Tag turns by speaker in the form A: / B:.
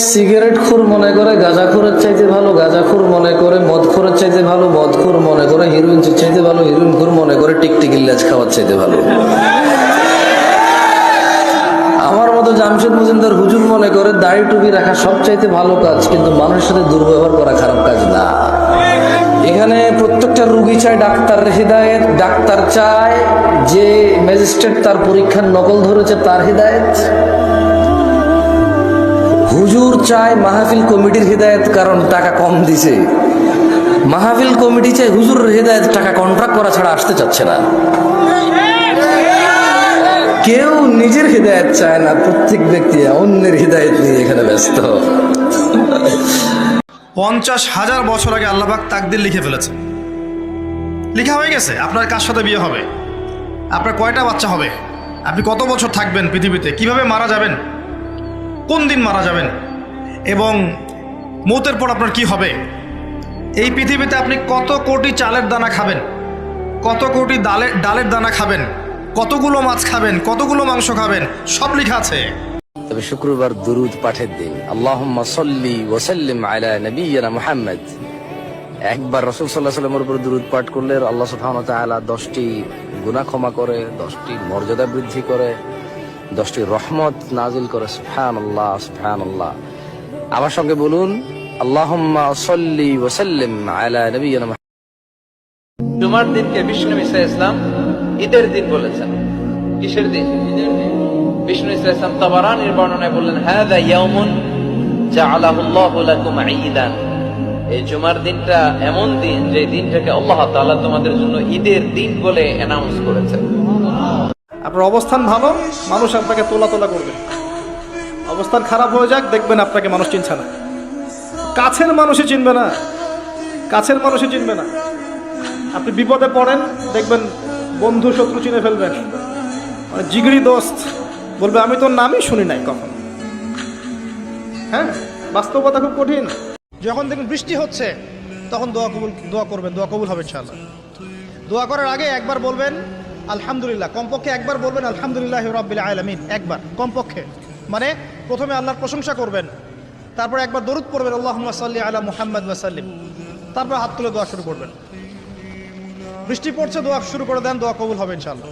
A: Cigarette খুর মনে করে গাঁজাখোরের চাইতে ভালো, গাঁজাখোর মনে করে মদখোরের চাইতে ভালো, মদখোর মনে করে হিরোইন চাইতে ভালো, হিরোইন খুর মনে করে টিকটিকির লেজ খাওয়ার চাইতে ভালো। আমার মতো জামশেদ মজুমদার হুজুর মনে করে দাড়ি টুপি রাখা সবচাইতে ভালো কাজ, কিন্তু মানুষের সাথে দুর্ব্যবহার করা খারাপ কাজ না। এখানে প্রত্যেকটা রুগী চায় ডাক্তারের হিদায়েত, ডাক্তার চায় যে ম্যাজিস্ট্রেট তার পরীক্ষার নকল ধরেছে তার হিদায়েত, হুজুর চায় মাহফিল কমিটির হিদায়েত কারণ টাকা কম দিছে, মাহফিল কমিটি চায় হুজুরের হিদায়েত, টাকা কন্ট্রাক্ট করা ছাড়া আসতে চাচ্ছে না। কেউ নিজের হিদায়েত চায় না, প্রত্যেক ব্যক্তি অন্যের হিদায়েত নিয়ে এখানে ব্যস্ত।
B: 50,000 বছর আগে আল্লাহ পাক তাকদীর লিখে ফেলেছে, লেখা হয়ে গেছে আপনার কার সাথে বিয়ে হবে, আপনার কয়টা বাচ্চা হবে, আপনি কত বছর থাকবেন পৃথিবীতে, কিভাবে মারা যাবেন, কোন দিন মারা যাবেন, এবং মৌতের পর আপনার কি হবে। এই পৃথিবীতে আপনি কত কোটি চালের দানা খাবেন, কত কোটি ডালের দানা খাবেন, কতগুলো মাছ খাবেন, কতগুলো মাংস খাবেন, সব লেখা আছে।
A: তবে শুক্রবার দুরুদ পাঠের দিন, আল্লাহুম্মা সাল্লি ওয়া সাল্লিম আলা নাবিয়িনা মুহাম্মদ। একবার রাসূল সাল্লাল্লাহু আলাইহি ওয়াসাল্লামের উপর দুরুদ পাঠ করলে আল্লাহ সুবহানাহু ওয়া তাআলা 10টি গুনাহ ক্ষমা করে, 10টি মর্যাদা বৃদ্ধি করে, 10টি রহমত নাজিল করে। সুবহানাল্লাহ, সুবহানাল্লাহ। আমার সঙ্গে বলুন, আল্লাহুম্মা সাল্লি ওয়া সাল্লিম আলা নাবিয়িনা মুহাম্মদ।
C: জুমার দিনকে বিষ্ণু ঈসা ইসলাম ঈদের দিন বলেছেন। কিসের দিন? বিষ্ণু ঈসা ইসলাম তাবারানীর বর্ণনায় বললেন, হাযা ইয়াউমুন জাআলাহুল্লাহু লাকুম ঈদান। এই জুমার দিনটা এমন দিন যে দিনটাকে আল্লাহ তাআলা তোমাদের জন্য ঈদের দিন বলে অ্যানাউন্স করেছেন।
B: আপনার অবস্থান ভালো, মানুষ আপনাকে তোলা তোলা করবে। অবস্থান খারাপ হয়ে যাক, দেখবেন আপনাকে মানুষ চিনছে না, কাছের মানুষই চিনবে না, কাছের মানুষই চিনবে না। আপনি বিপদে পড়েন, দেখবেন বন্ধু শত্রু চিনে ফেলবেন, মানে জিগরি দোস্ত বলবে আমি তোর নামই শুনি নাই কখন। হ্যাঁ, বাস্তবতা খুব কঠিন। যখন দেখবেন বৃষ্টি হচ্ছে তখন দোয়া করবেন, দোয়া কবুল হবে ইনশাআল্লাহ। দোয়া করার আগে একবার বলবেন আলহামদুলিল্লাহ, কমপক্ষে একবার বলবেন আলহামদুলিল্লাহি রাব্বিল আলামিন, একবার কমপক্ষে। মানে প্রথমে আল্লাহর প্রশংসা করবেন, তারপর একবার দরুদ পড়বেন আল্লাহুম্মা সাল্লি আলা মুহাম্মাদ ওয়া সাল্লিম, তারপর হাত তুলে দোয়া শুরু করবেন। বৃষ্টি পড়ছে, দোয়া শুরু করে দেন, দোয়া কবুল হবে ইনশাআল্লাহ।